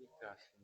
Caspita.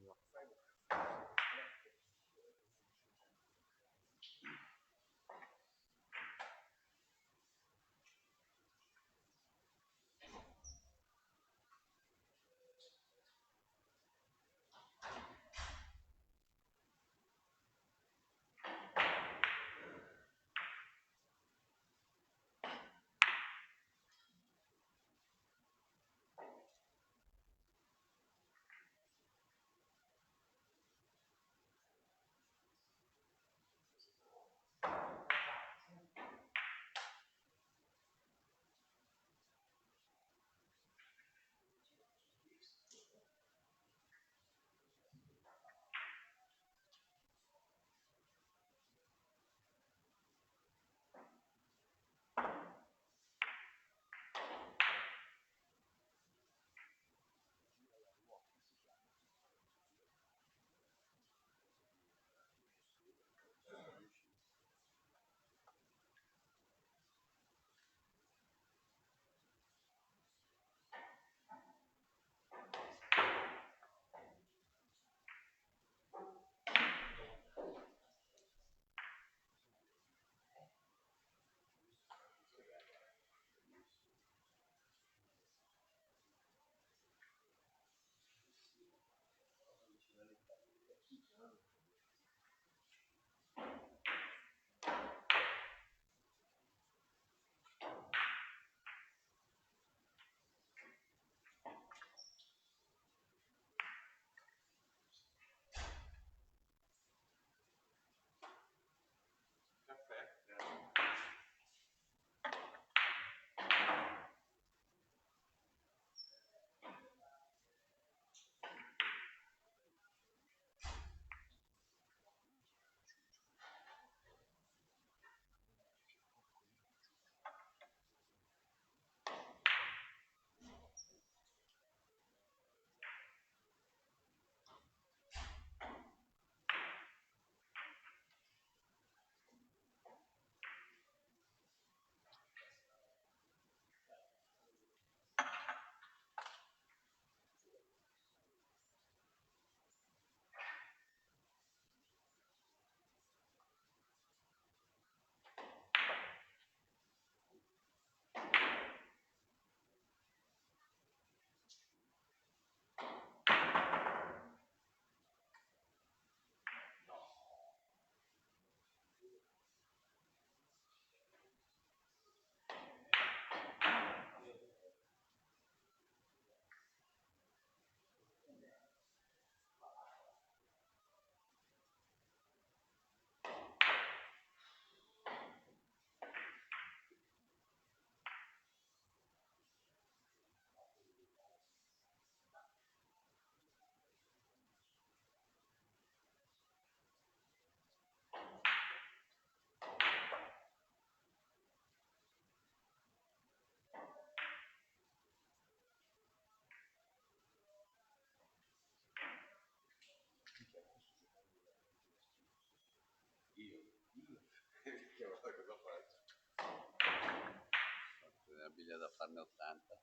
Una biglia da farne 80.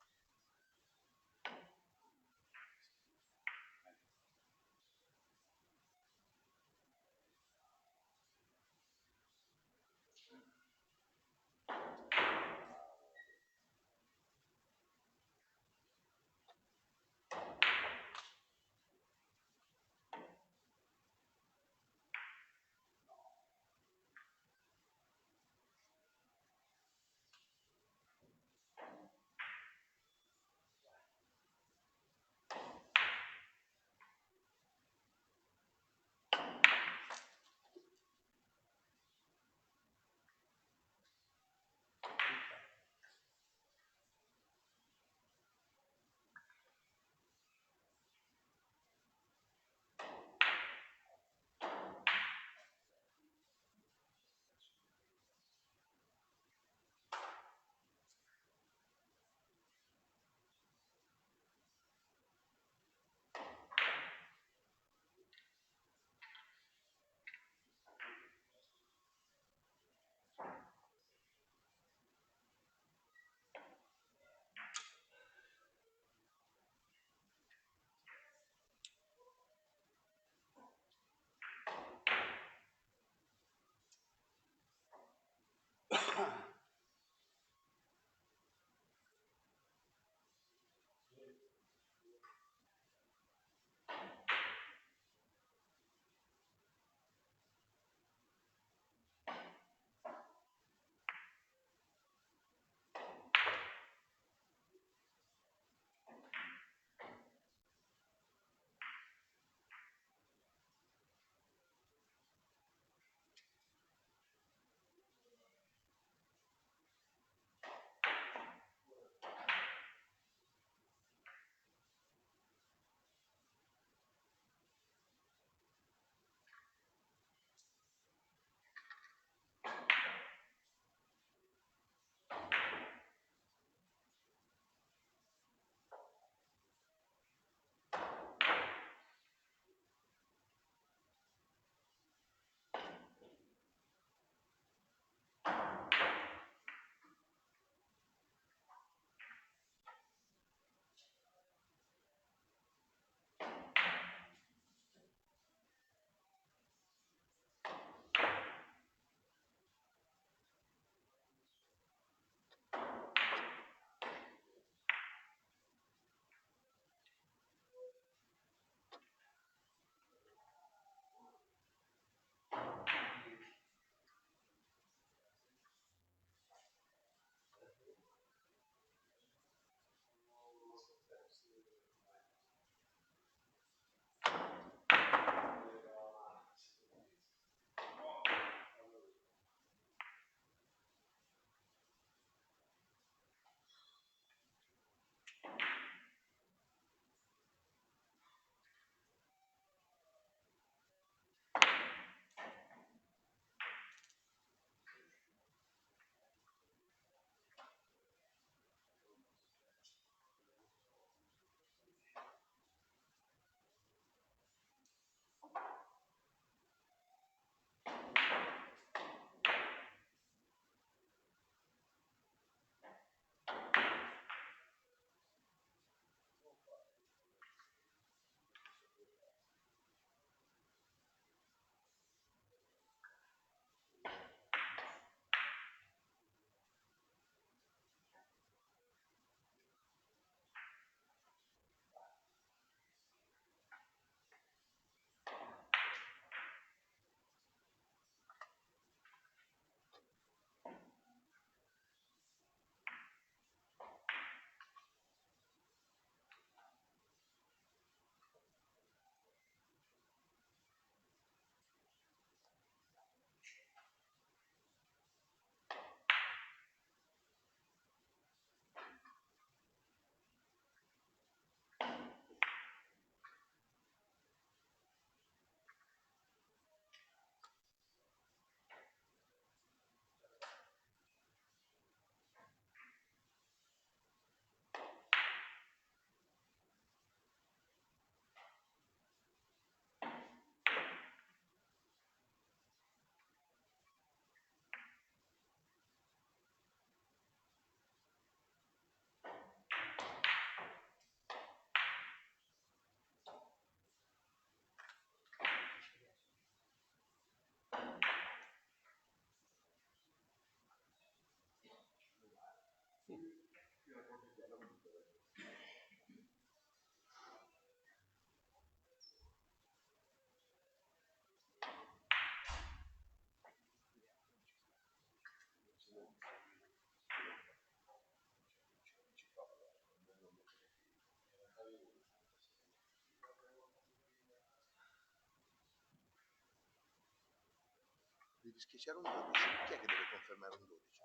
devi schiacciare un 12. Chi è che deve confermare un 12?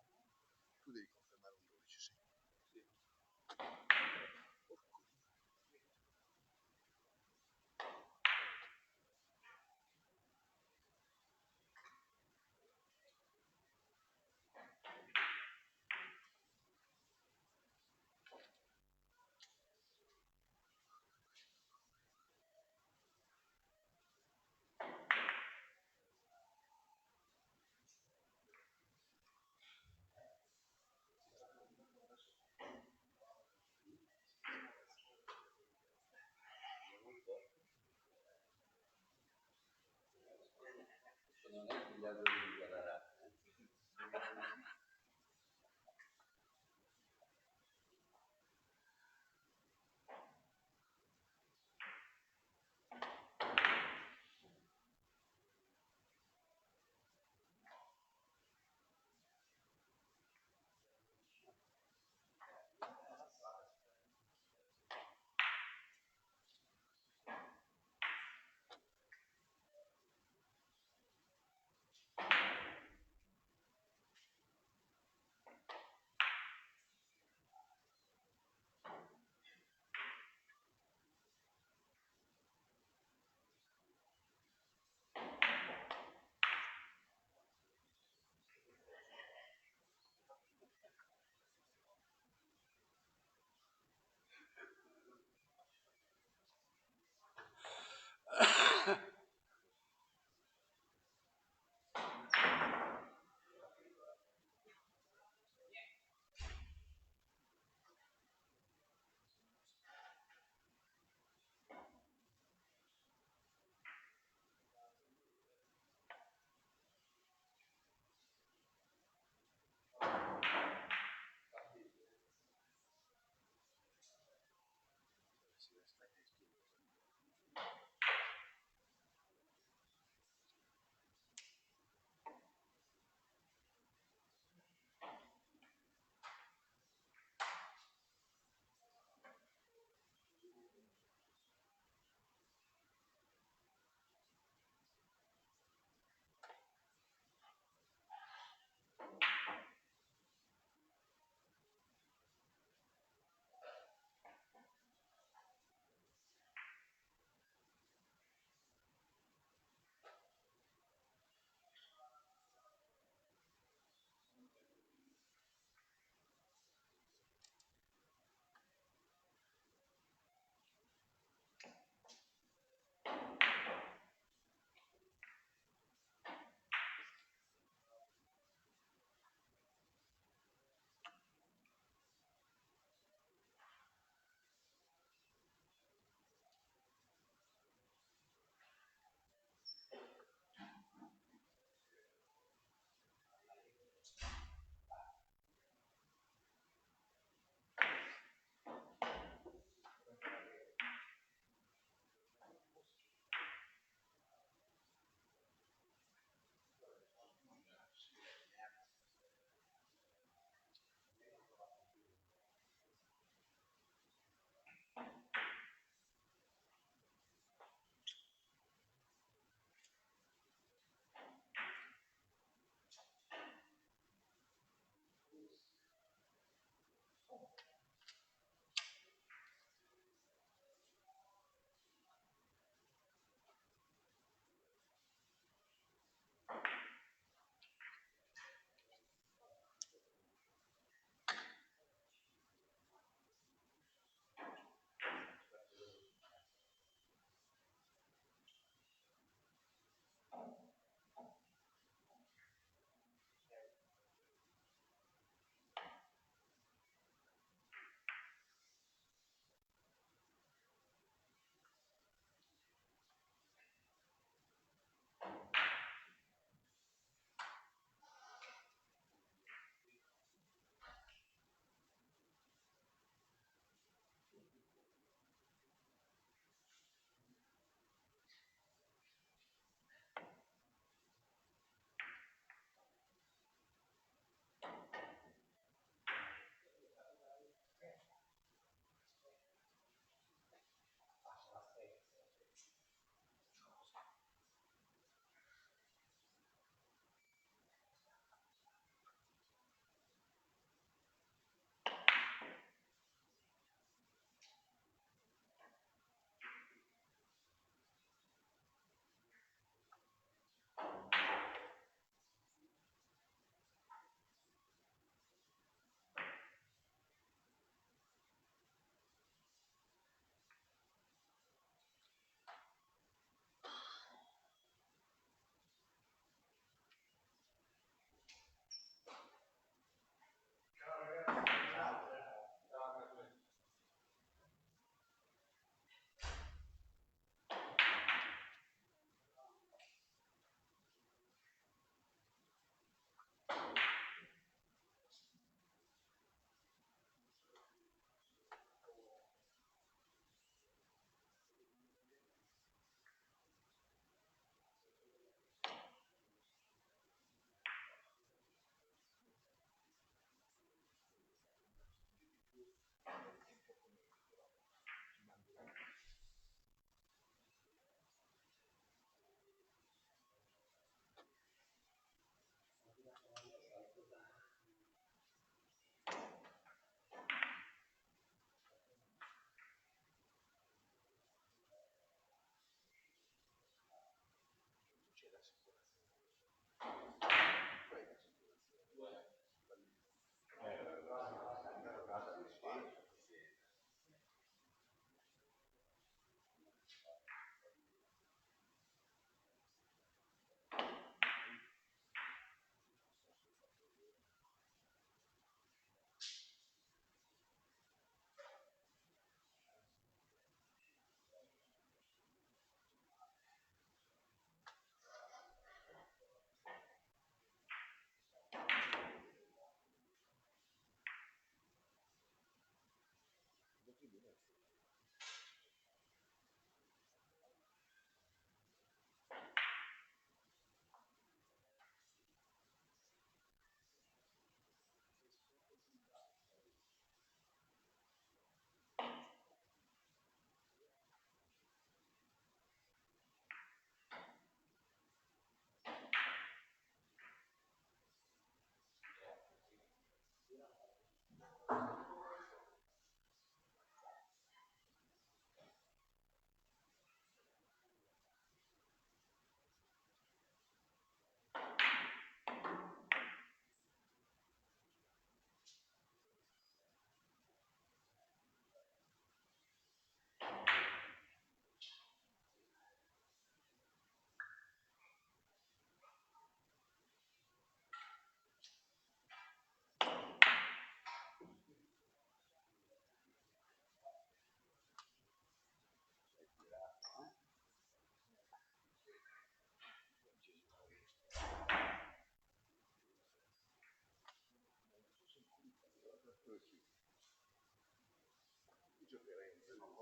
Tu devi confermare un 12, sì. Porco Dio. Non è il biliardo di Guararà.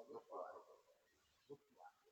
doppio arco. Doppio arco.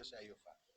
Sei ho fatto.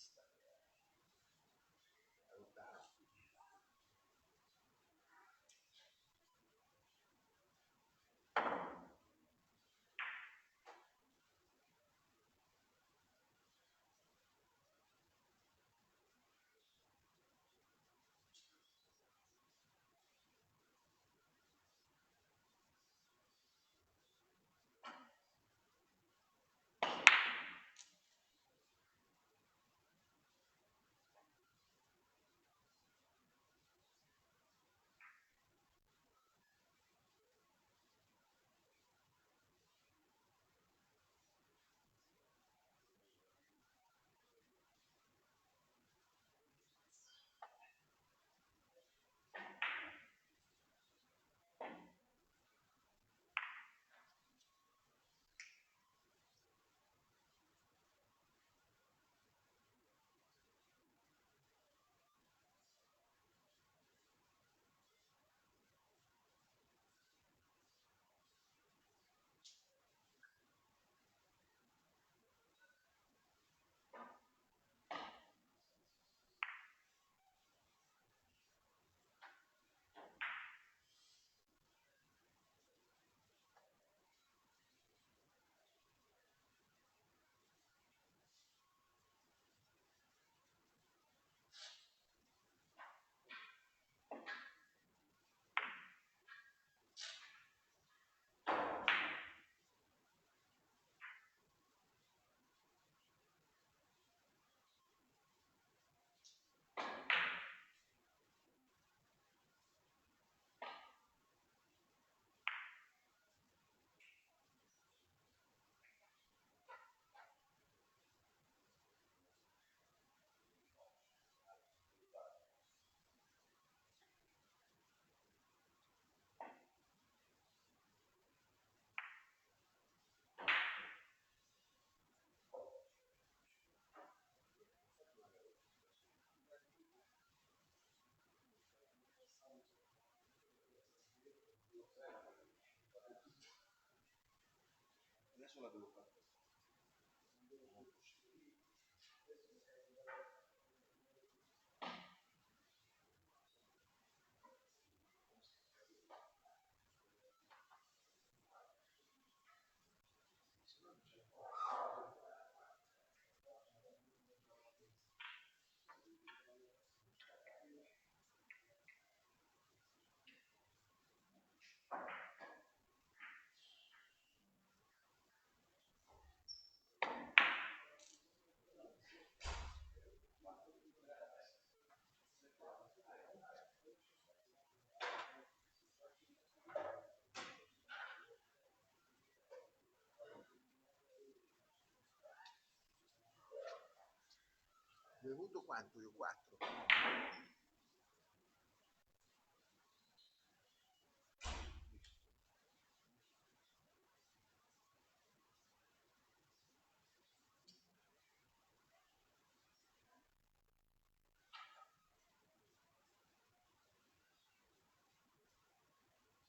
vista. Adesso la devo fare. Ne ho avuto quanto io? 4.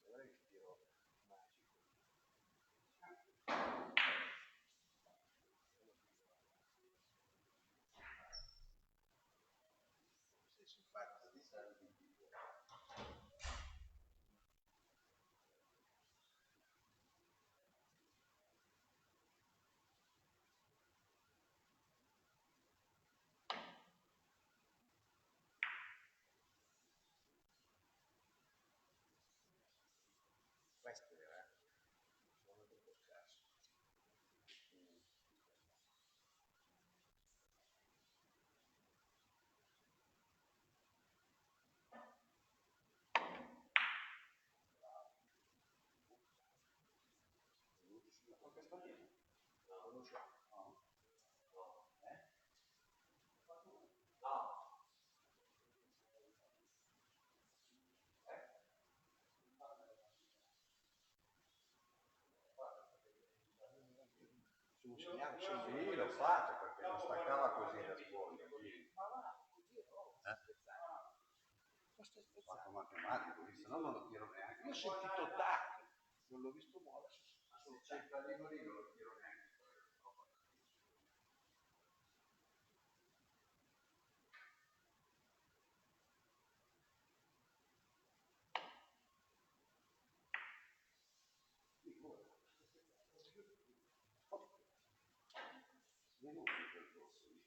Ora il tiro magico. Sei simpatico di salvi. Questo era sono troppo scarso. Qualche spaghetto? No, non lo so. No. No. No. Sul segnale scende. Sì, l'ho fatto perché non staccava così da scuola. Ho Fatto matematico, se no non lo tiro neanche. Io ho sentito tac, non l'ho visto muoversi. Se c'è il pallino lì non lo tiro neanche. minuti il percorso lì.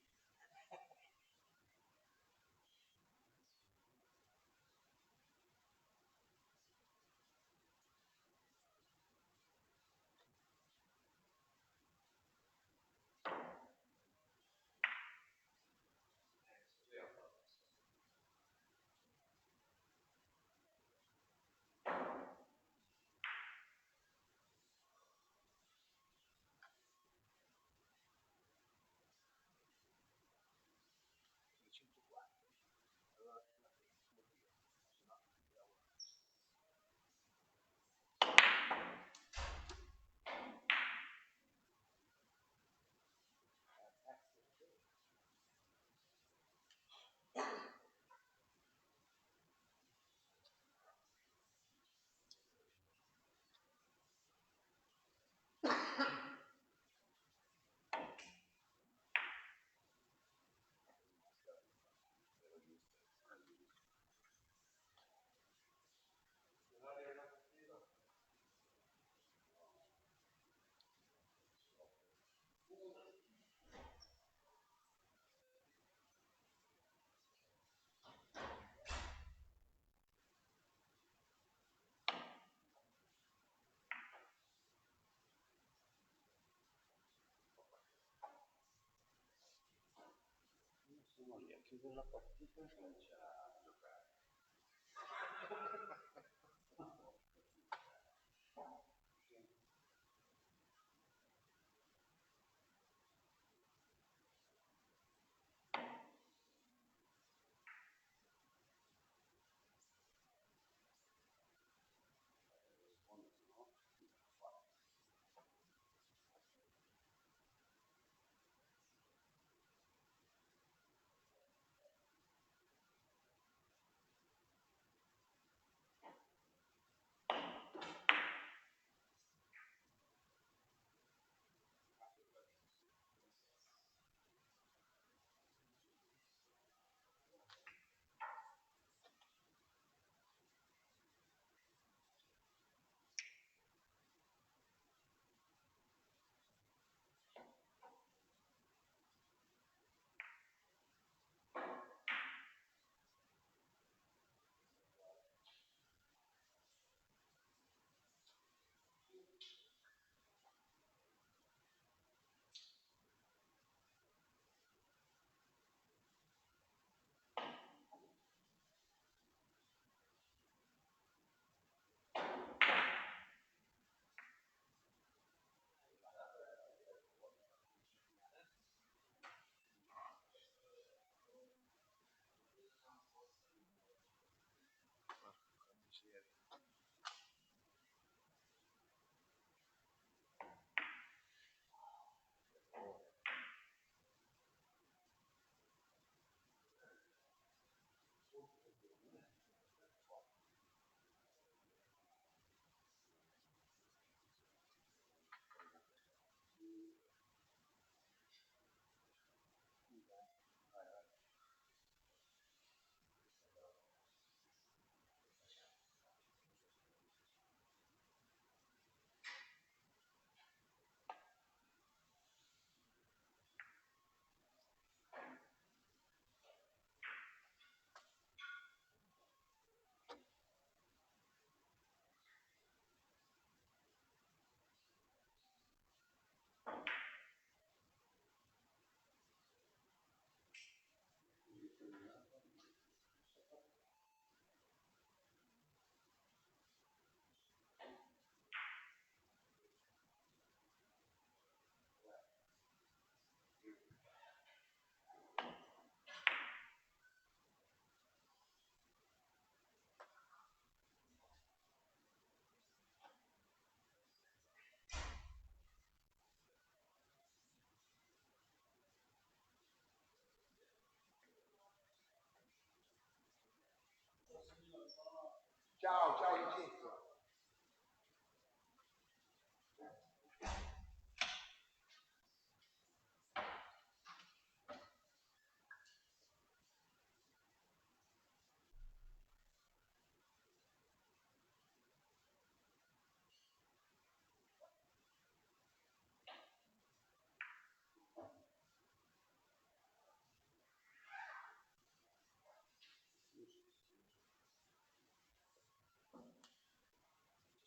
Sono lì a chiudere la partita e cominciare a giocare.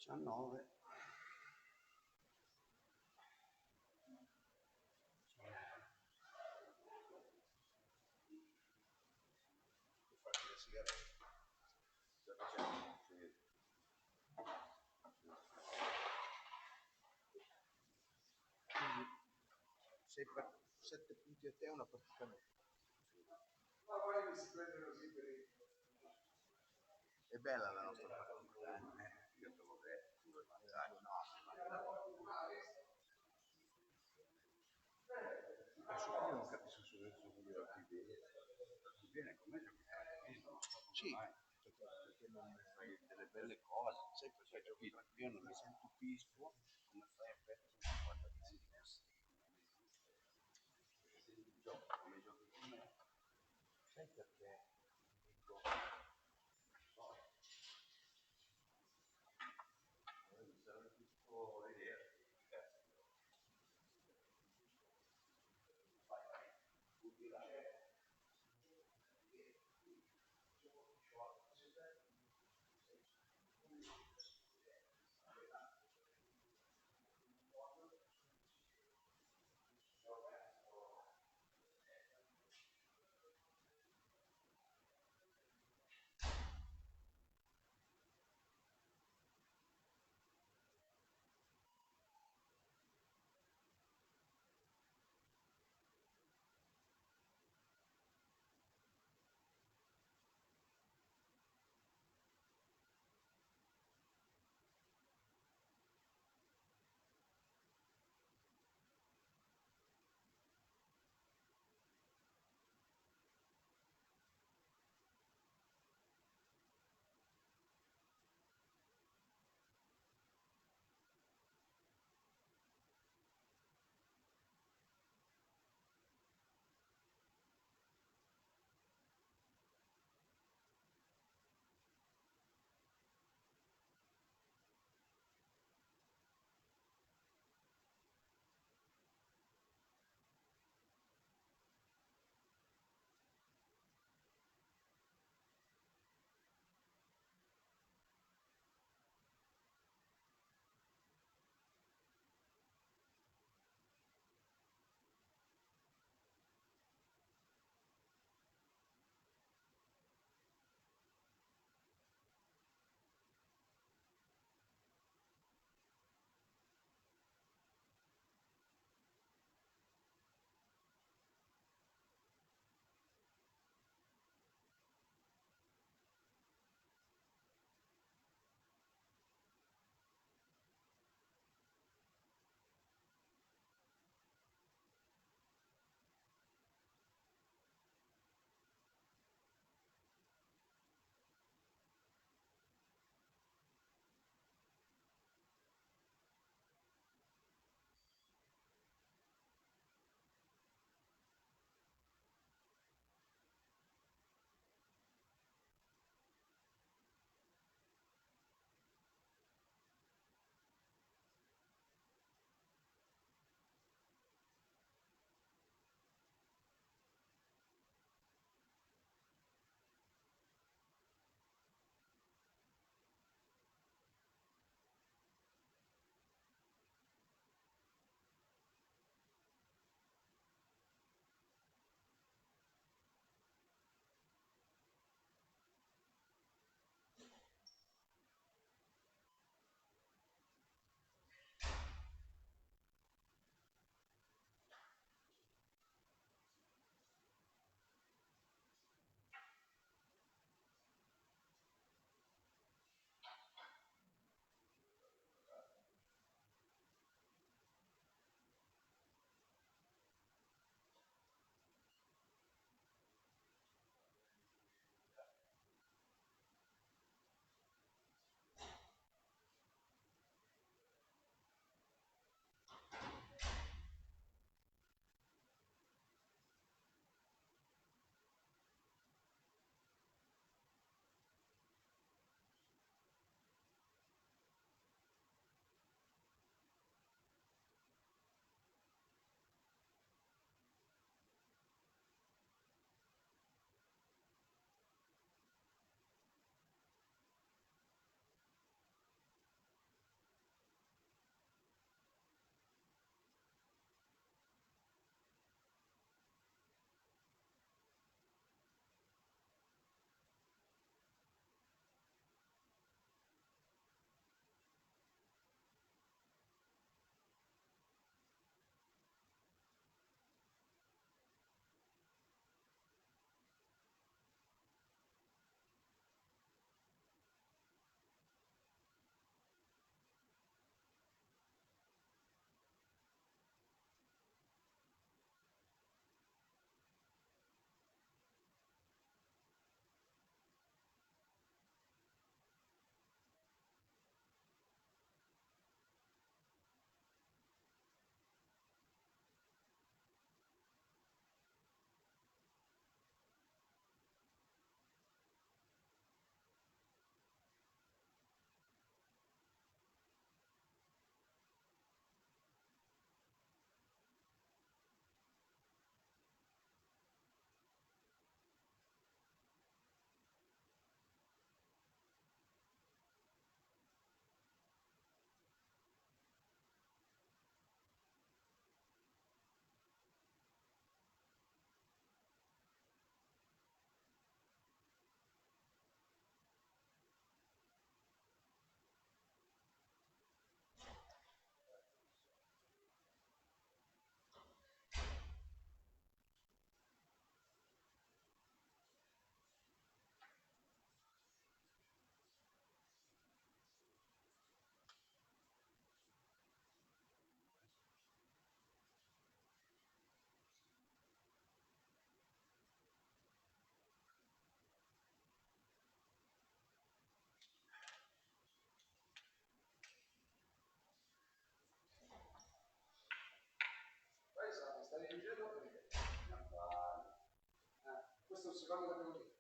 19. Fatti le sigarette. Sta facendo? Sì. Quindi 7 punti a te e una partita a me. Ma poi mi si prende così per il... È bella la nostra partita, io te l'ho detto, no. Adesso io non capisco se adesso voglio qui bene, come giocare? Sì, perché non fai delle belle cose, sai perché giochi tranquillo, io non mi sento pisco, come fai a perdere una squadra di Sirius? Come giochi con me? Sai perché? Dico, Mi sarebbe piaciuto vedere. Questo è un secondo categoria.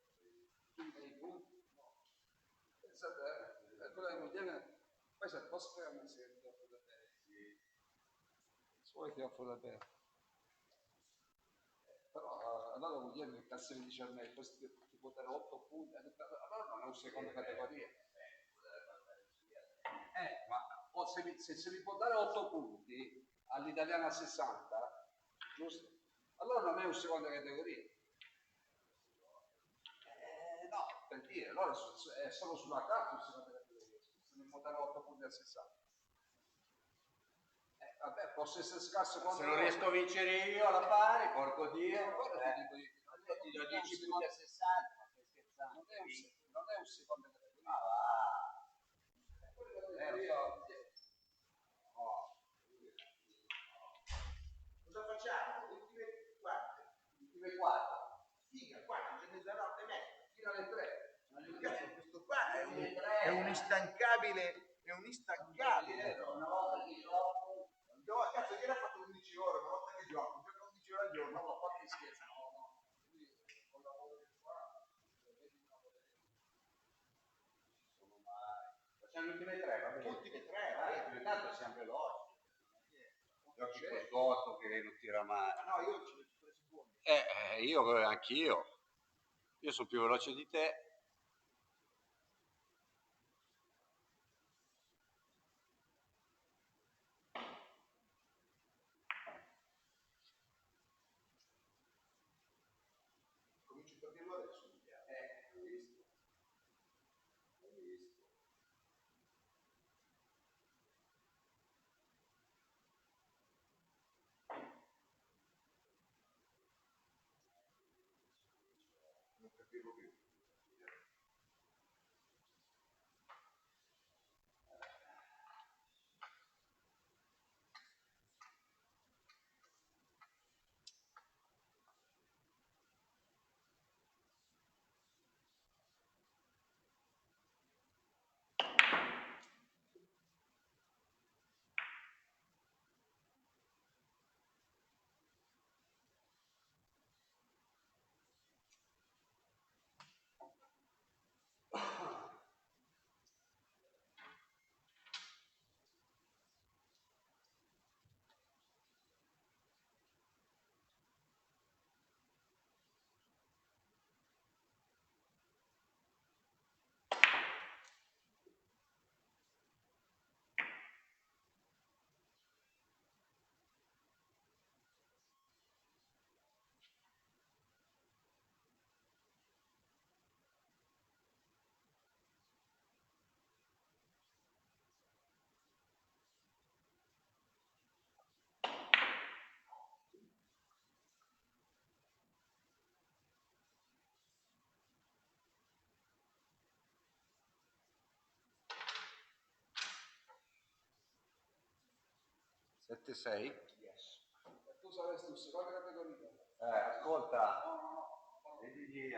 Quindi dei punti? No. Pensate, quello che contiene, poi se posso fare un esempio, se vuoi ti offro da bere. Però allora vuol dire che il cazzo mi dice a me, questo ti può dare 8 punti, allora non è un secondo categoria. Ma se mi può dare 8 punti all'italiano a 60, giusto? Allora non è un seconda categoria. No, per dire, allora è solo sulla carta un seconda categoria, se mi può dare 8 punti a 60. Vabbè, posso essere scarso quando se non riesco a vincere io alla pari, porco Dio, ti do 10 punti a 60, ma stai scherzando? Non è un secondo categoria. Cosa facciamo? Ultime 4. Figa, qua c'è mezzanotte e mezza. Fino alle 3. Questo qua è un instancabile, Una volta che gioco, No, cazzo, ieri ha fatto 11 ore, una volta che gioco 11 ore al giorno. no, ma fate scherzo, no. Lui con lavoro che fa, vedi una volta Sono mai. Facciamo le ultime 3, va bene? Ultime 3, tanto siamo veloci. Giochi col Gotto che non tira mai. No, io ci metto 3 secondi. Io anch'io. Io sono più veloce di te. Comincio a capirlo adesso. Hai visto? Hai visto? Non capivo più. Sette sei? Yes. tu saresti un secondo categoria. Ascolta. No, no, no. Vedi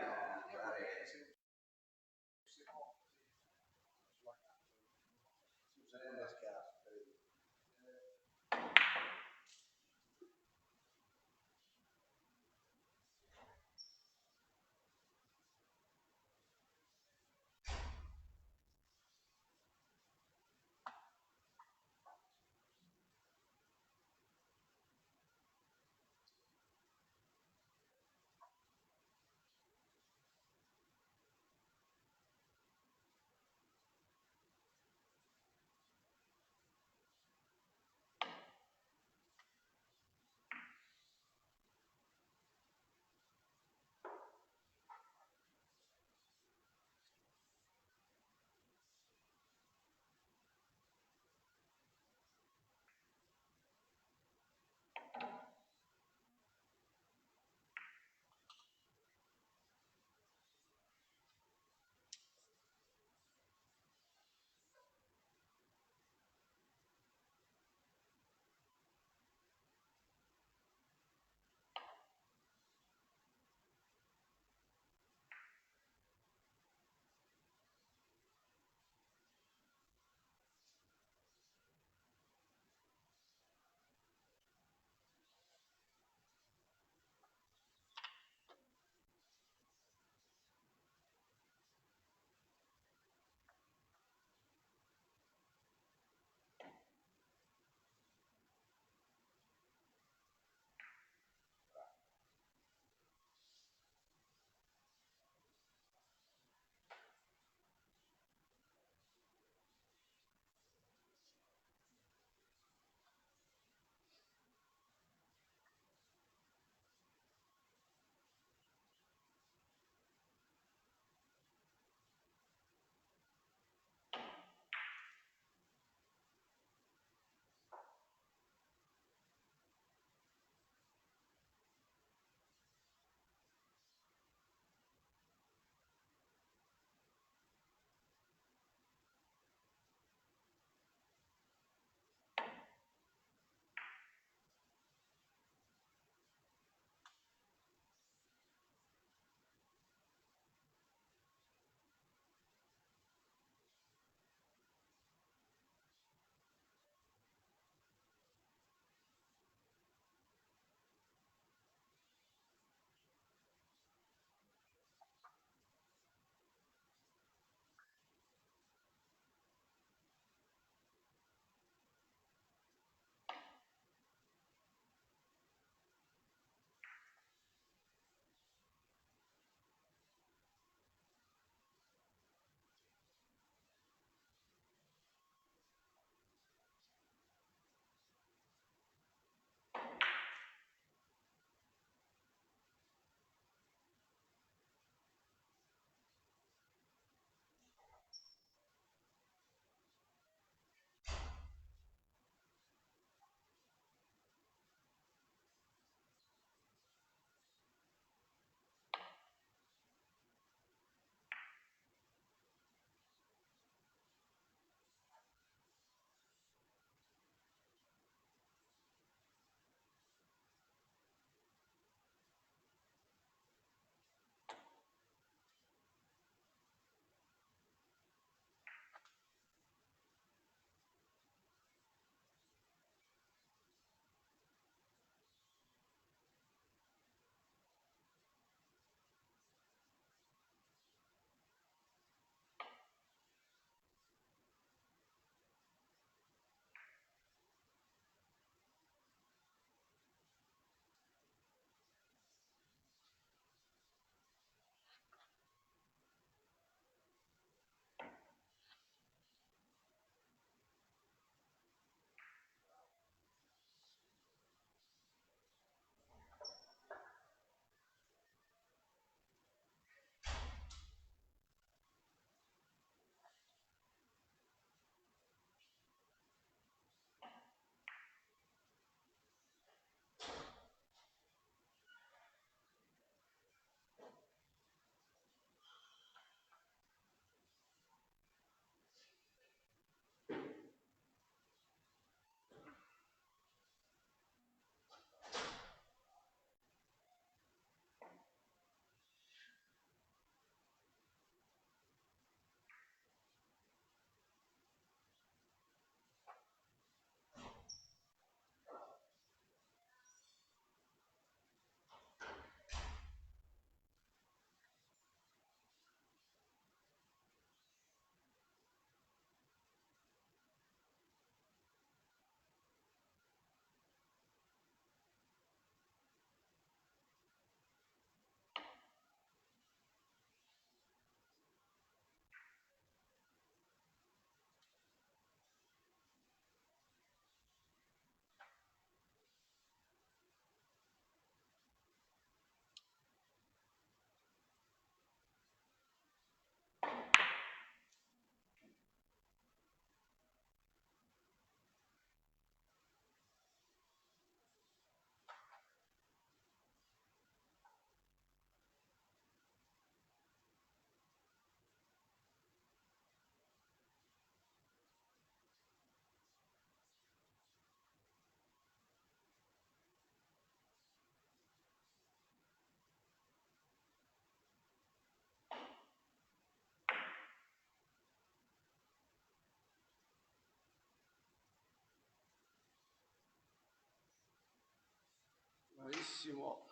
prossimo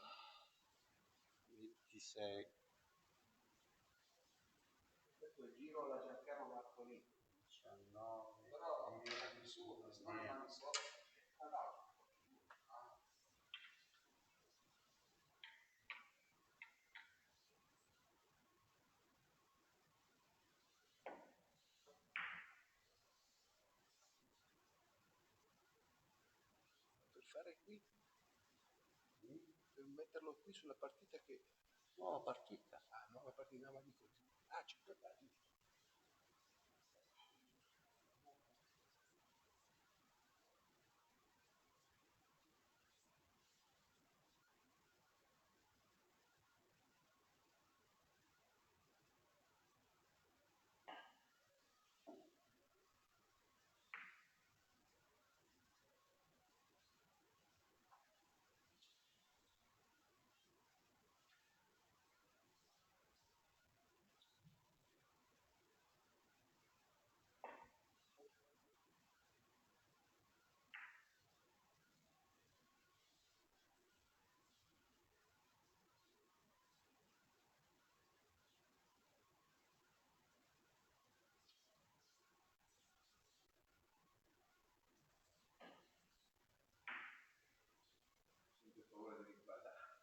26. Questo giro la Giancarlo Marcolini. 19. Però nessuno, se non rimane solo. Ah, no. Per fare qui, per metterlo qui sulla partita che... Nuova partita. Ah, nuova partita, ma dico... Ah, 5 partite. Sempre paura di rimballare.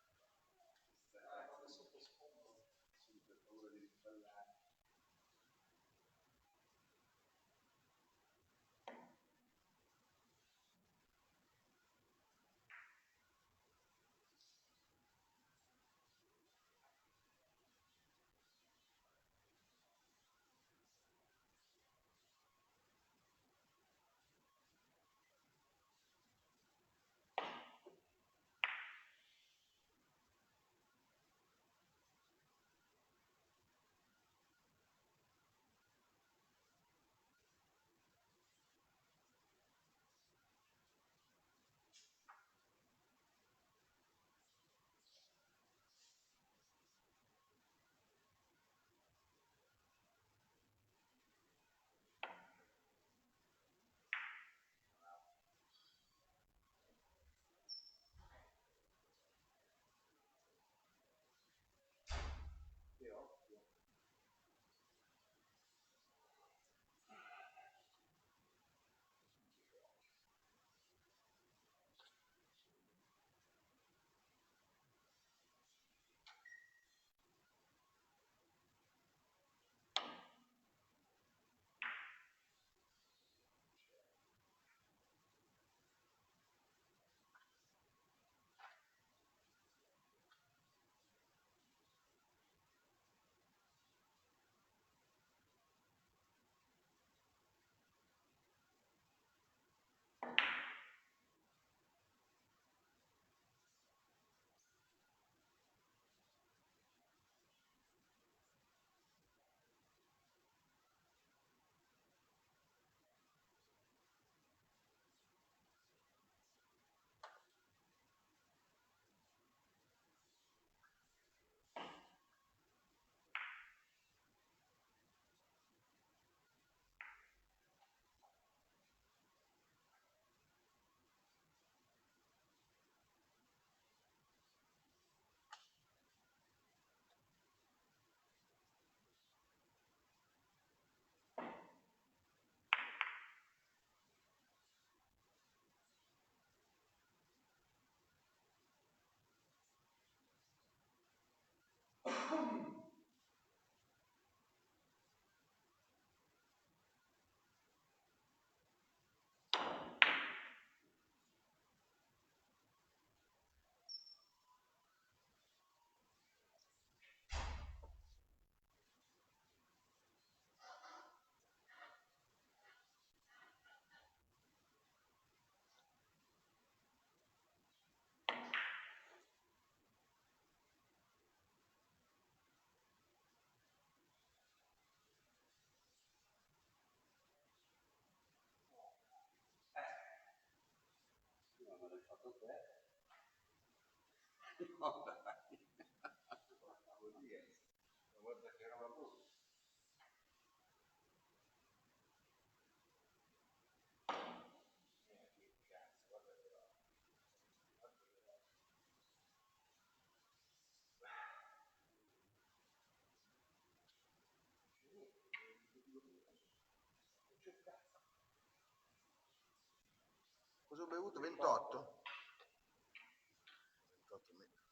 Adesso che sfondo. Sempre paura di rimballare. Che occhio. No, ma l'hai fatto te. No, dai. Vuol dire, una volta che era una brutta. Che cazzo, guarda che roba. Guarda che roba. avevo bevuto? 28? 28 metri.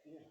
Un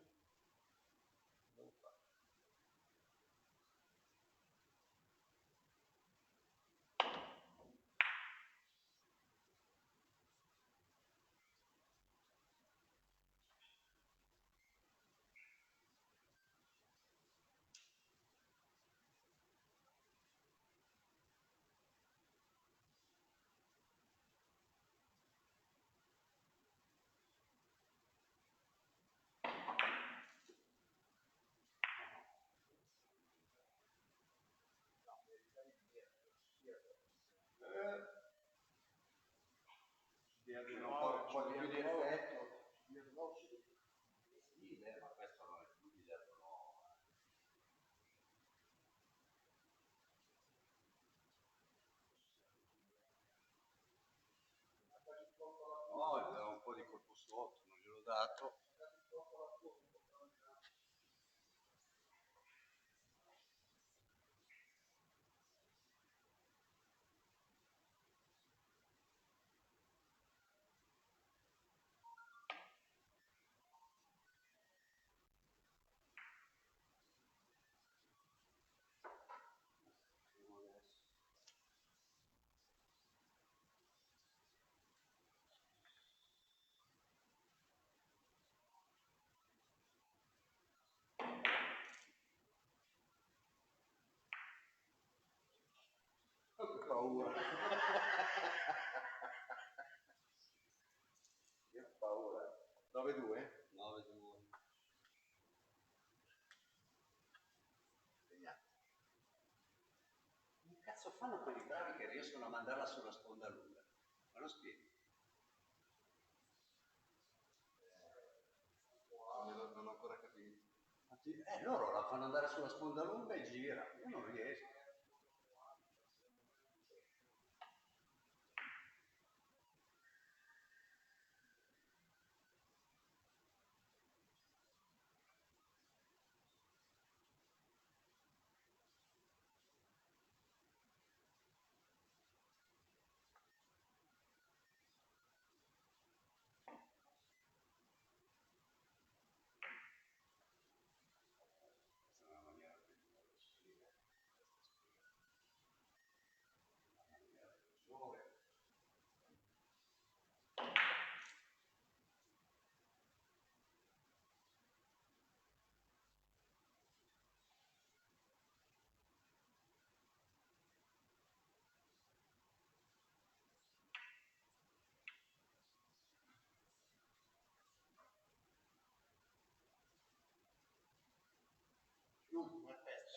po' più di effetto. Sì, ma questo non è più di no, era un po' di colpo sotto, non gliel'ho dato. Che paura. Che paura. 9-2? 9-2. Che cazzo fanno quelli bravi che riescono a mandarla sulla sponda lunga? Me lo spieghi? Non ho ancora capito. Loro la fanno andare sulla sponda lunga e gira. Io non riesco.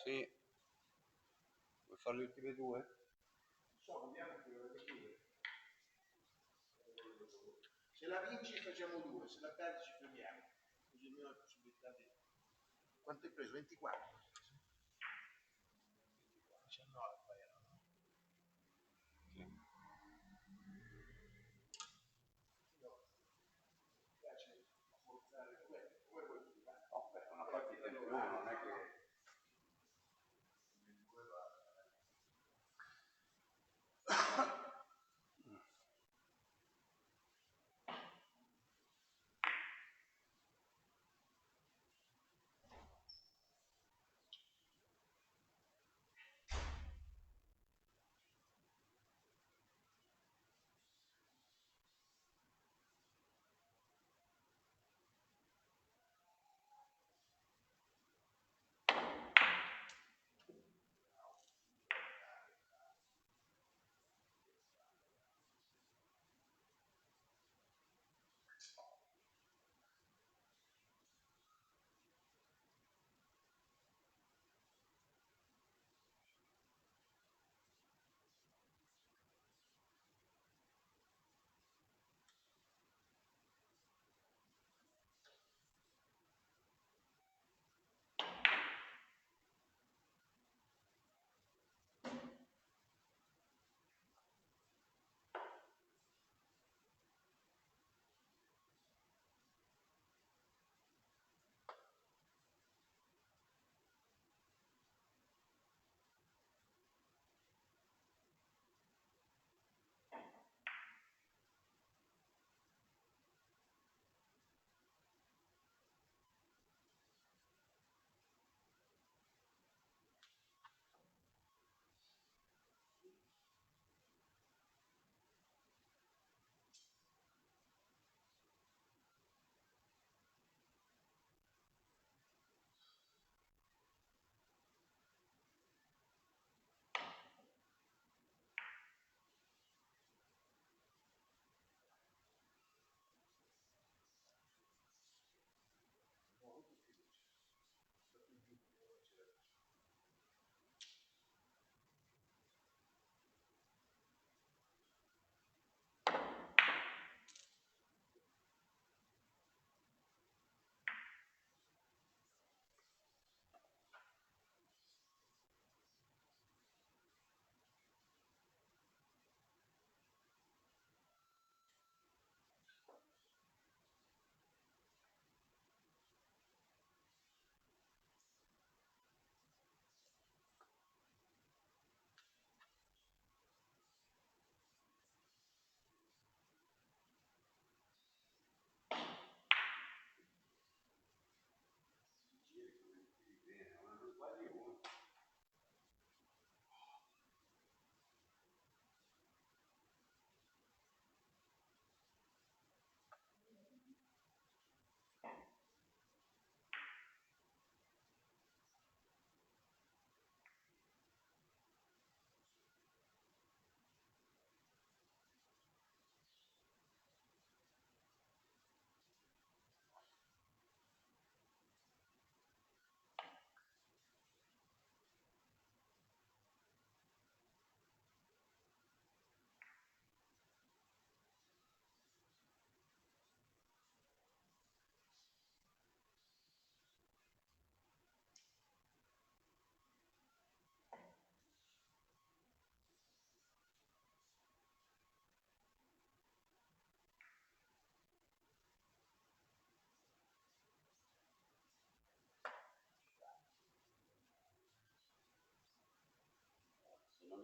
Sì. Vuoi fare le ultime due? Se la vinci facciamo 2, se la perdi ci fermiamo. Così almeno la possibilità di... Quanto hai preso? 24? 19 poi era, no? Sì. Mi piace forzare come vuoi giocare. No, beh, una partita in più, non è che...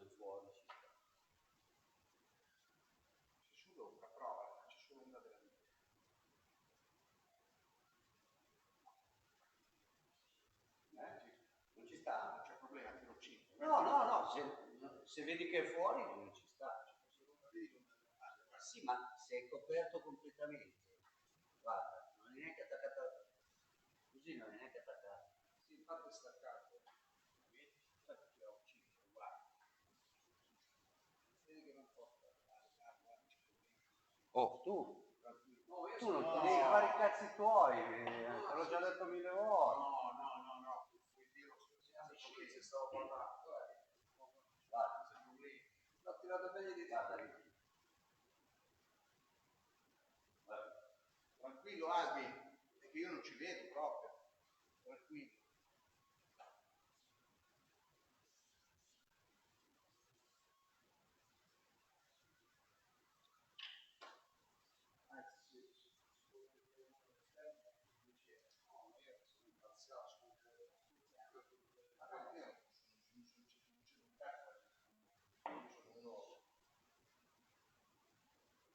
è fuori ci sta. C'è solo una prova, c'è solo una della vita. Non ci sta? Non c'è problema, tiro 5. No, se vedi che è fuori non ci sta. Sì, ma se è coperto completamente, guarda, non è neanche attaccato, così non è neanche attaccato. Sì, infatti è staccato. Infatti tiro 5, guarda. Vedi che non porta. Oh, No, io Tu non No. ti devi fare i cazzi tuoi, te l'ho già detto 1000 volte. No. Puoi dire se stavo parlando, Guarda, l'ho tirato meglio di te. guarda lì. tranquillo Albi, è che io non ci vedo proprio. Tranquillo.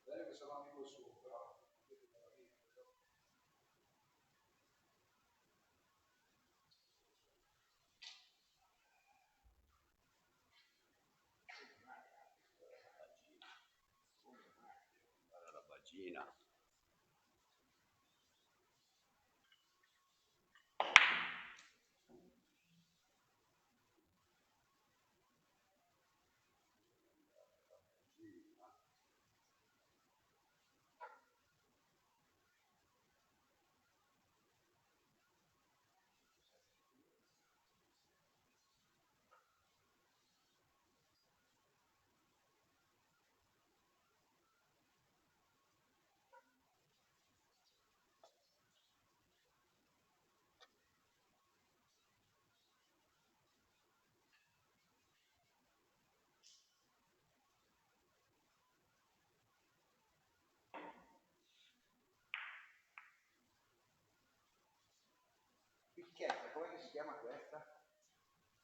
Bene che sono amico suo, però. guarda la vagina. Picchietta, come si chiama questa?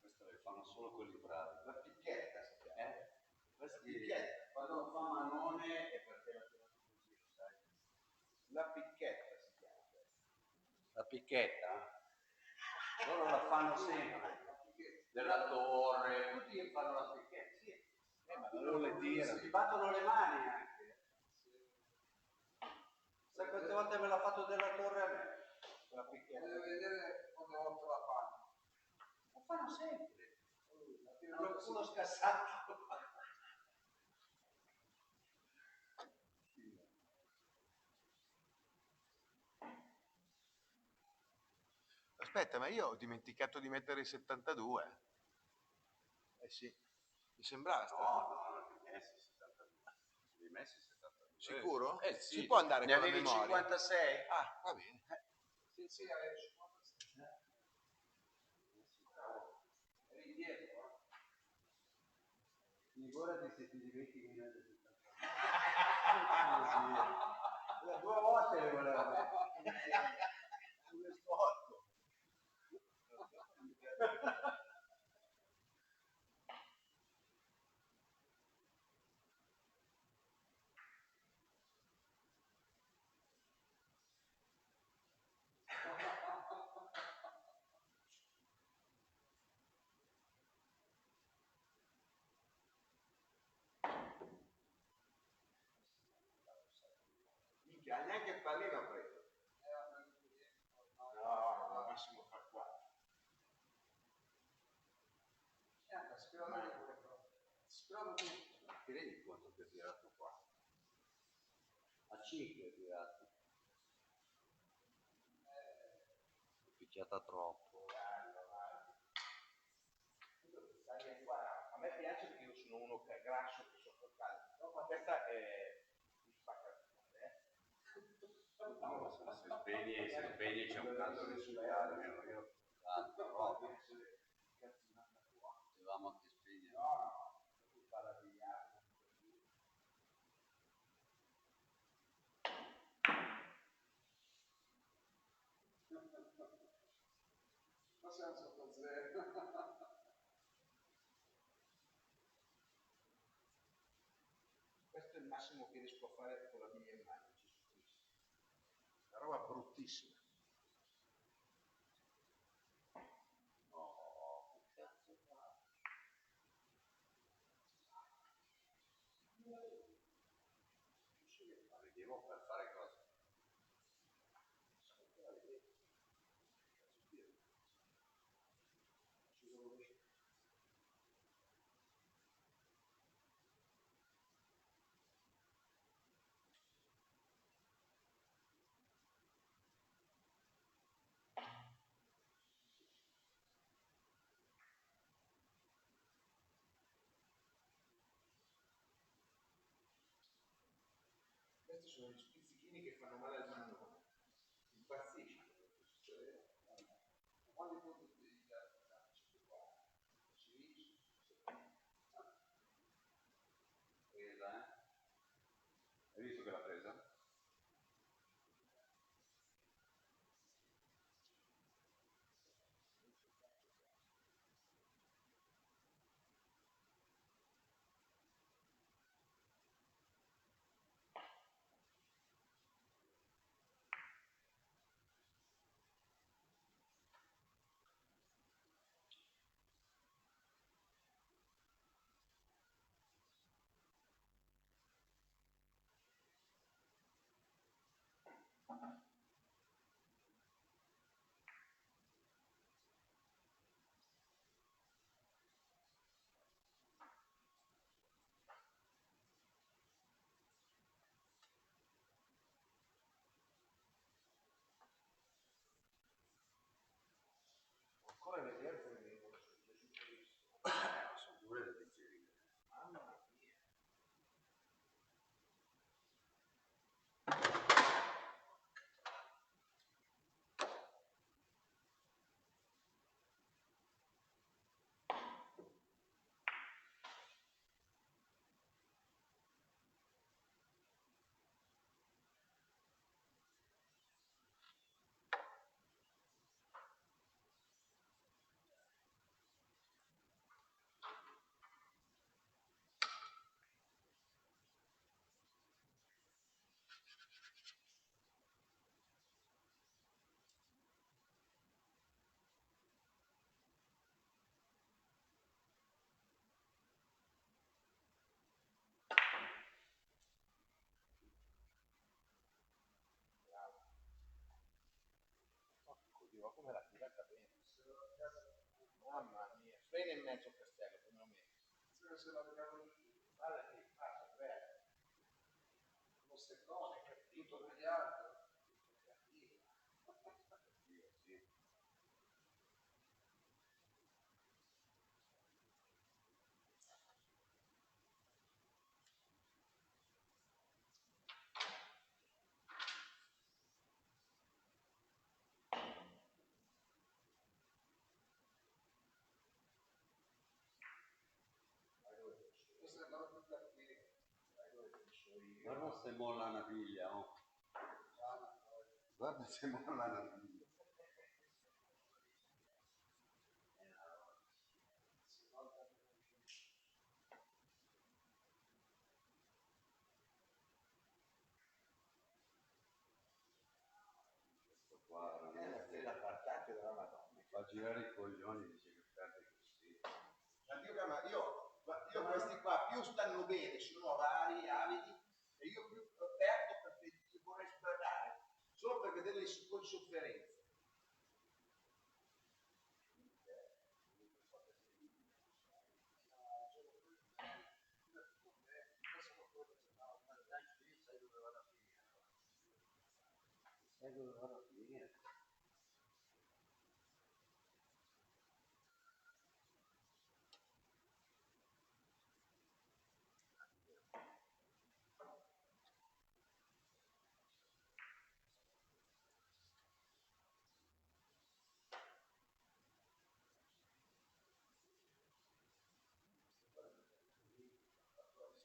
Queste le fanno solo quelli bravi. La picchietta si chiama. La Questi, picchietta. quando fa manone è perché la tirato così, sai? La picchietta si chiama questa. La picchetta? Loro la fanno sempre. Della torre, tutti fanno la picchetta, sì. Ma non le tira. Si battono le mani anche. Sai quante volte me l'ha fatto della torre a me? La picchetta. Voglio vedere quante volte la fanno. Lo fanno sempre. Hanno il culo scassato. Aspetta, ma io ho dimenticato di mettere i 72. Eh sì, mi sembrava. No, li hai messi 72. Li hai messi 72. Sicuro? Sì. Si può andare Ne con la avevi memoria? 56? Ah, va bene. Sì, avevo 56. Eri indietro, Figurati se ti dimentichi di mettere 76. Due volte le volevo mettere. Come sport. Minchia, neanche il pallino ho preso. No, massimo fa 4. spero che Ti rendi conto che ho tirato qua? A 5 ho tirato. Ho picchiata troppo. A me piace perché io sono uno che è grasso che sotto il caldo. No, ma questa è mi spacca il cuore, No, se spegni c'è un caldo respirare, almeno io troppo. Potevamo anche spegnere. ma siamo sotto zero. massimo che riesco a fare con la biglia in mano, Gesù Cristo. Una roba bruttissima. No, che cazzo fa? Vediamo per fare cosa. Questi sono gli spizzichini che fanno male al mannone. Impazziscono. Quando tu devi dare qua, Presa, eh? Hai visto che l'ha presa? Ancora vedere come vengono su Gesù Cristo. Sono dure da digerire. Mamma mia. Dio, come l'ha tirata bene. Mamma mia, frena in mezzo al castello, come lo metti? se la vediamo Guarda che faccia, beh. lo steccone, tutto tagliato. Questa è la tutta qui. Guarda se molla una piglia, oh. Guarda se molla una piglia. Questo qua È una veramente fila partacchio della Madonna. fa girare i coglioni, dice che perde così. Ma io questi qua più stanno bene, sono vari, avidi, e io più perdo perché vorrei sperare, solo per vederli con sofferenza. Sai dove vado a finire?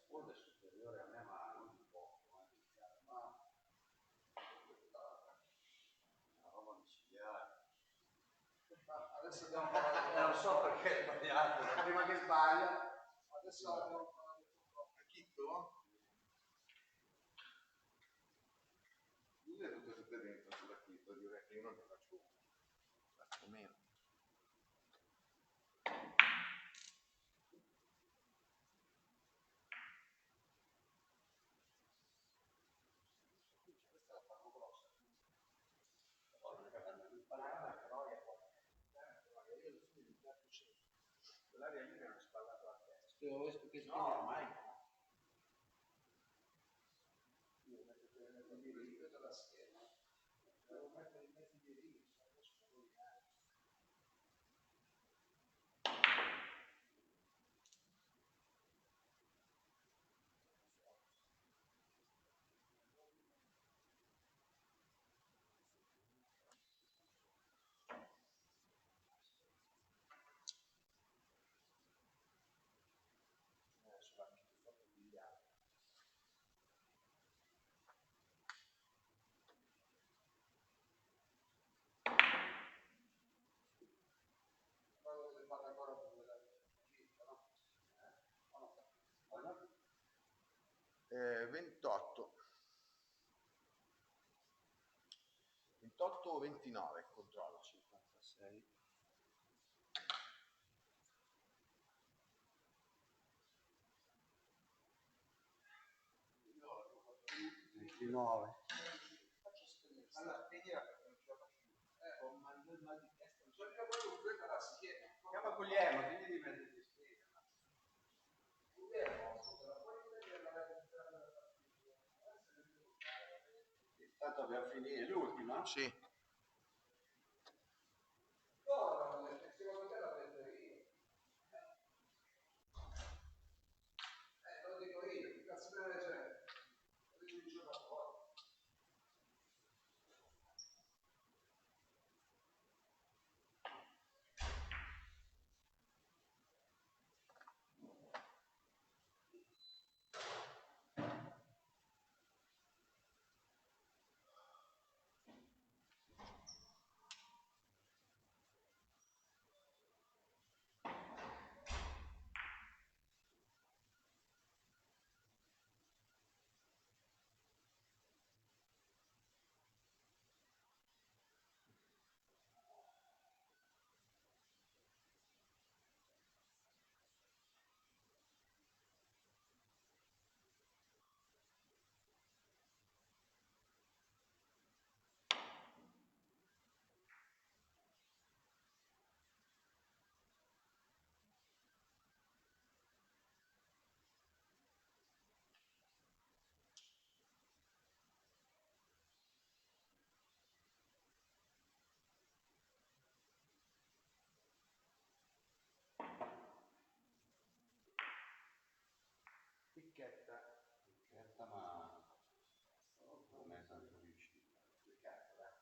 Sponda è superiore a me, ma non di poco, una roba micidiale. Adesso abbiamo parlato. Non so perché è sbagliato, prima che sbaglia. Adesso abbiamo parlato un po'. A Chitto? io non ne faccio uno. Faccio meno. Questa la fanno grossa. Quell'aria lì mi hanno spallato la testa. No, ormai. Io metto per la schiena. Devo mettere in mezzo di righe, adesso sono rovinati. Sulla foto biliare. Quando deve fare ancora per quella finta, no? 28 o 29 controllo 56 29. alla spegnere perché non ce la faccio più ho mal di testa non so più quello questa la schiena Chiama Guglielmo, digli di mettere di spiega. Tanto abbiamo finito, è l'ultima? sì. Secondo te la prendo io? Lo dico io, che cazzo deve essere? Lo dico il giocatore. Picchetta, ma non è tanto vicino. Picchetta.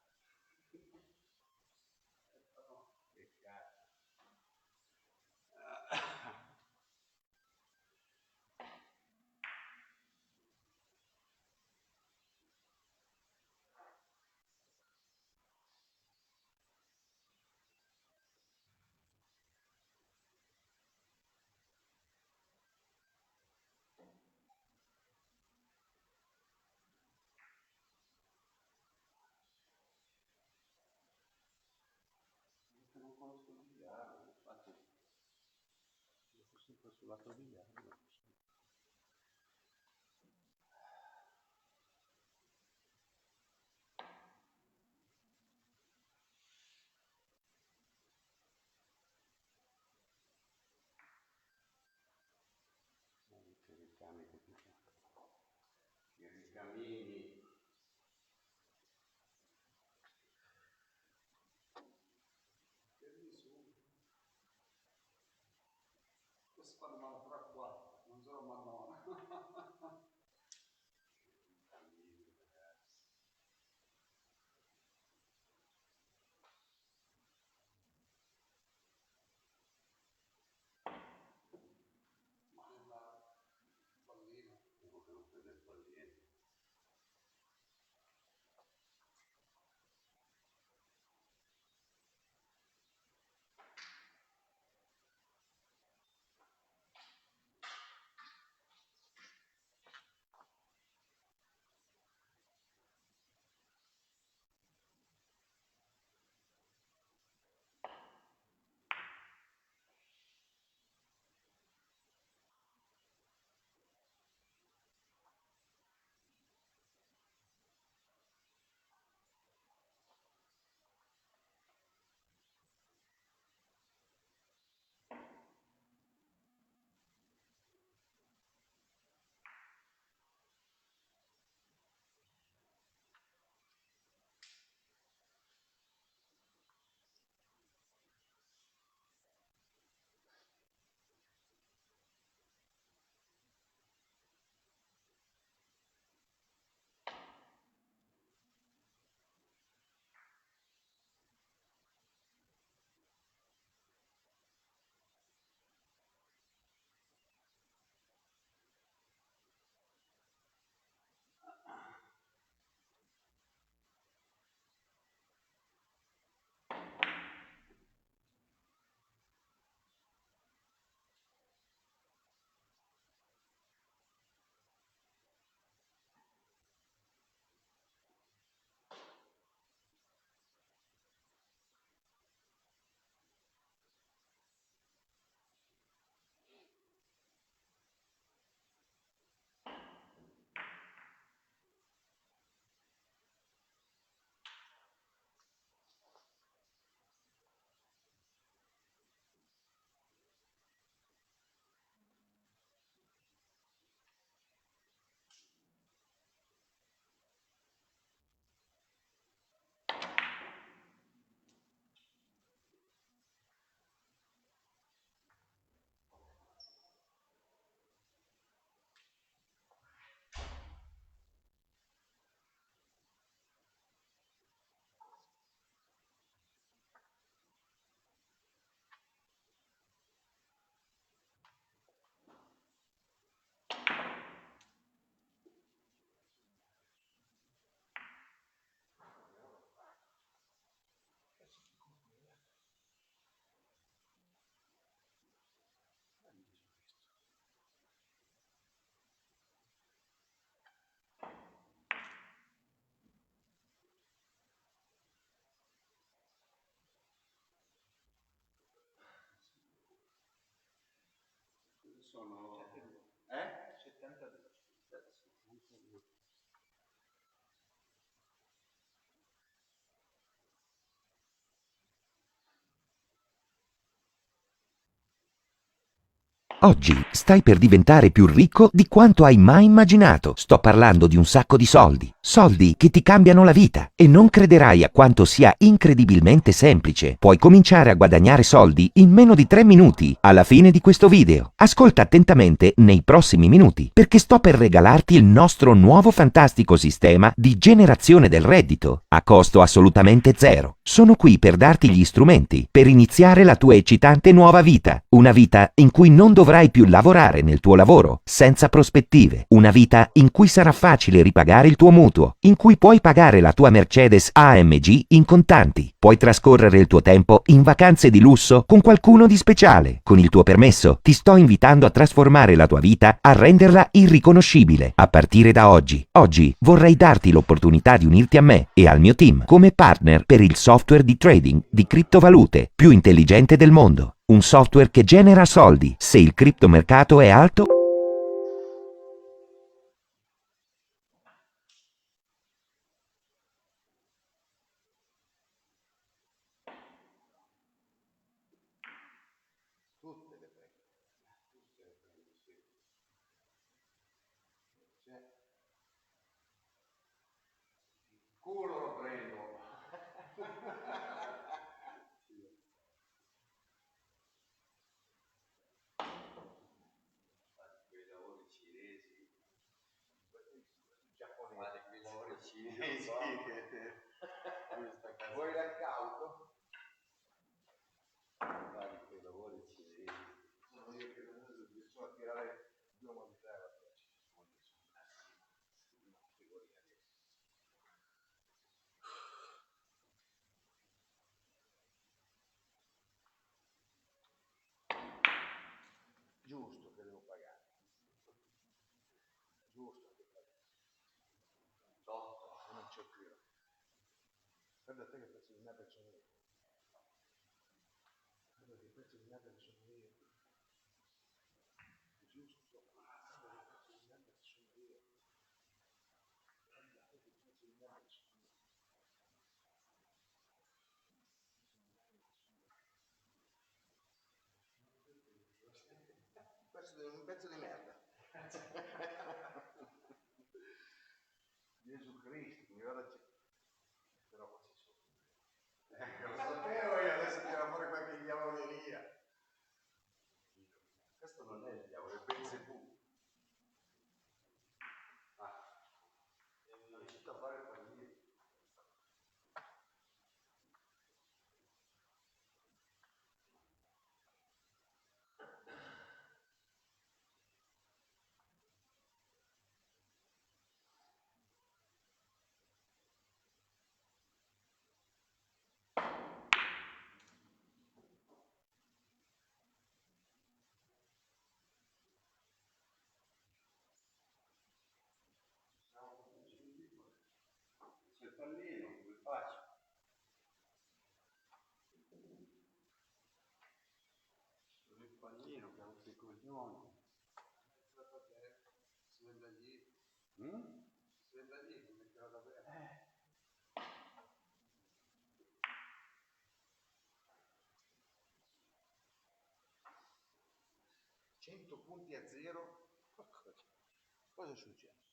Non conosco il biliardo, infatti gioco sempre sul lato biliardo. Che ricami, che ricamini. Questo fanno male 3-4, non sono mannone. Pallino. Uno che non prende il pallino. sono... Eh? 72. Oggi stai per diventare più ricco di quanto hai mai immaginato. Sto parlando di un sacco di soldi. Soldi che ti cambiano la vita. E non crederai a quanto sia incredibilmente semplice. Puoi cominciare a guadagnare soldi in meno di 3 minuti alla fine di questo video. Ascolta attentamente nei prossimi minuti, perché sto per regalarti il nostro nuovo fantastico sistema di generazione del reddito a costo assolutamente zero. Sono qui per darti gli strumenti per iniziare la tua eccitante nuova vita. Una vita in cui non dovrai più lavorare nel tuo lavoro senza prospettive. Una vita in cui sarà facile ripagare il tuo mutuo, in cui puoi pagare la tua Mercedes AMG in contanti. Puoi trascorrere il tuo tempo in vacanze di lusso con qualcuno di speciale. Con il tuo permesso, ti sto invitando a trasformare la tua vita, a renderla irriconoscibile. A partire da oggi. Oggi vorrei darti l'opportunità di unirti a me e al mio team come partner per il software di trading di criptovalute più intelligente del mondo. Un software che genera soldi se il criptomercato è alto. Tutte le prendo. Sì. Cioè, Il culo lo prendo. Quei lavori cinesi. giapponese. Quei lavori cinesi che... Vuoi l'account? Fare quei lavori cinesi. Sono io che riesco a tirare 2 monete a giusto che devo pagare. Giusto che pagare. Non c'è più. Guarda te che pezzo di merda sono io. Guarda che pezzo di merda sono io. Giusto. Guarda che pezzo di merda sono io. Guarda che pezzo di merda sono io. Un pezzo di merda. Gesù Cristo, mi guarda però qua ci sono. Lo sapevo io, adesso tira fuori qualche diavoleria. Questo non è il diavolo, è Belzebù. Non riuscito a fare il pallino. C'è il pallino, come faccio? C'è il pallino che ha avuto i coglioni. Si vede lì, Mm? si vede lì, come che vada bene. 100 punti a 0. Cosa è successo?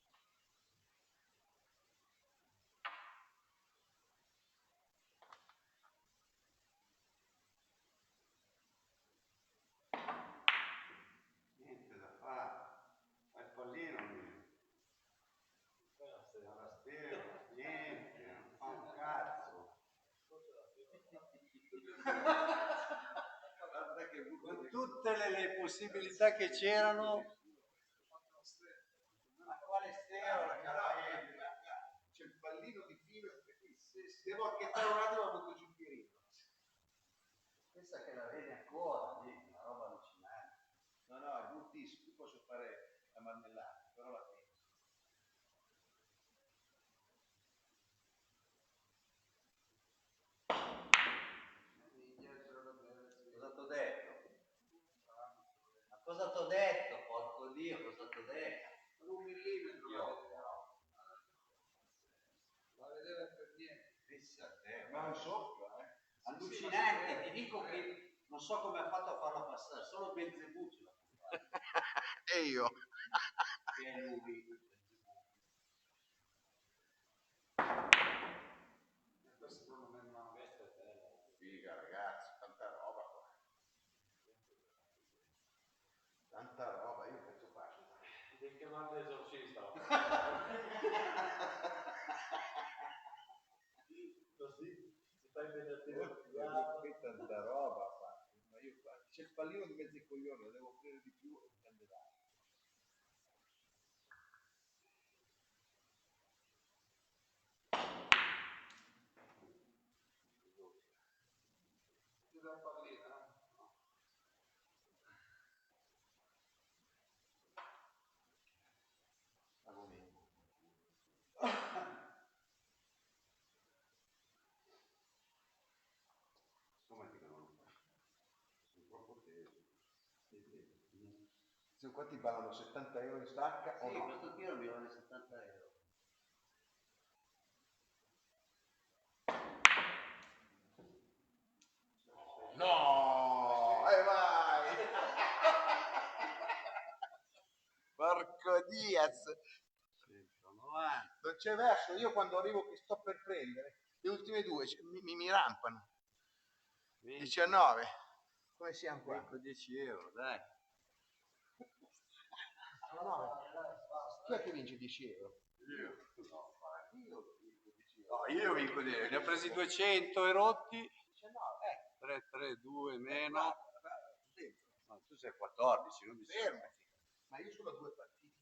Niente da fare. Fa il pallino mio. La stella, niente, non fa un cazzo. Guarda che Con tutte le possibilità che c'erano, ma quale stella? c'è il pallino di fino, se devo acchettare un attimo la butto giù il pierino. Pensa che la vedi ancora lì, una roba allucinante. No, no, è bruttissimo, io posso fare la marmellata, però la tengo. Cosa t'ho detto? Ma cosa t'ho detto? Oddio, è costato 10. Per un millimetro la vedeva per niente. Ma un soffio, Allucinante, ti dico che non so come ha fatto a farla passare, solo Belzebucci l'ha fatta. E io? Che è lui. Questo non è male. Figa, ragazzi, tanta roba qua. Tanta roba, io penso facile. Devi chiamare l'esorcista. Così si fa il venerdì. Che tanta roba qua. Ma io qua, c'è il pallino di mezzo coglione, lo devo offrire di più e candidare. Più da pallina, no? Se qua ti ballano 70 euro in stacca o Sì, no? questo tiro mi vale 70 euro. No! E vai! Porco Diaz! 190. Non c'è verso, io quando arrivo che sto per prendere, le ultime due mi rampano. 19. Come siamo qua? 10 euro, dai. Chi è che vince 10 euro? No, io vinco di ne ho presi 200 e rotti. 19, 3, 3, 2 meno. No, tu sei 14, non mi fermo. Ma io sono a 2 partite.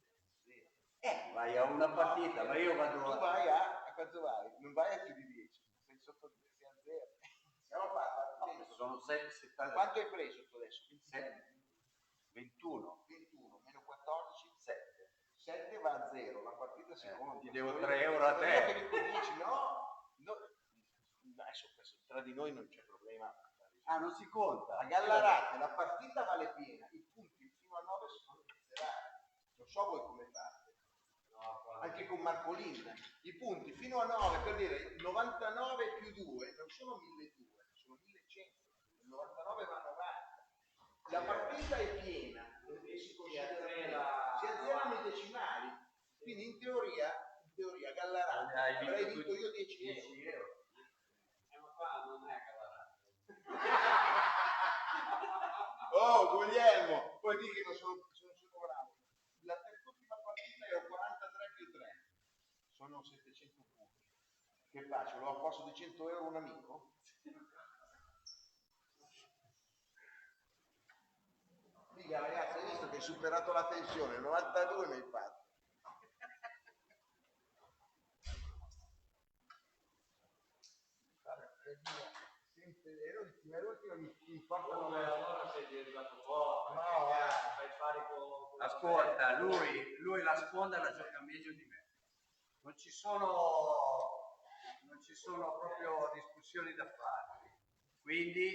Vai a una partita, ma io vado Tu vai a quanto vai? Non vai a più di 10, sei sotto, sei a 0. Siamo fatti. No, sono 70. Quanto hai preso tu adesso? 21. 21 meno 14, 7. 7 va a 0, la partita si conta. Ti devo 3 euro a Io te. che mi dici no, adesso tra di noi non c'è problema. Ah, non si conta. A Gallarate la partita vale piena, i punti fino a 9 sono miserabili. Non so voi come fate. Anche con Marcolin, i punti fino a 9, per dire 99 più 2 non sono 1200, sono 1100, il 99 va a 90. La partita è piena e si azzerano i decimali, quindi in teoria Gallarate avrei vinto io 10 euro. Ma qua non è Gallarate. Oh Guglielmo, puoi dire che non sono bravo. La terz'ultima partita è 43 più 3, sono 700 punti. Che faccio? Lo posso di 100 euro un amico? Figa ragazzi, hai visto che hai superato la tensione, 92 mi hai fatto. Sempre l'ultima mi portano. Allora sei diventato forte. No, Fai pari con... Ascolta, lui la sponda la gioca meglio di me. Non ci sono proprio discussioni da fare. Quindi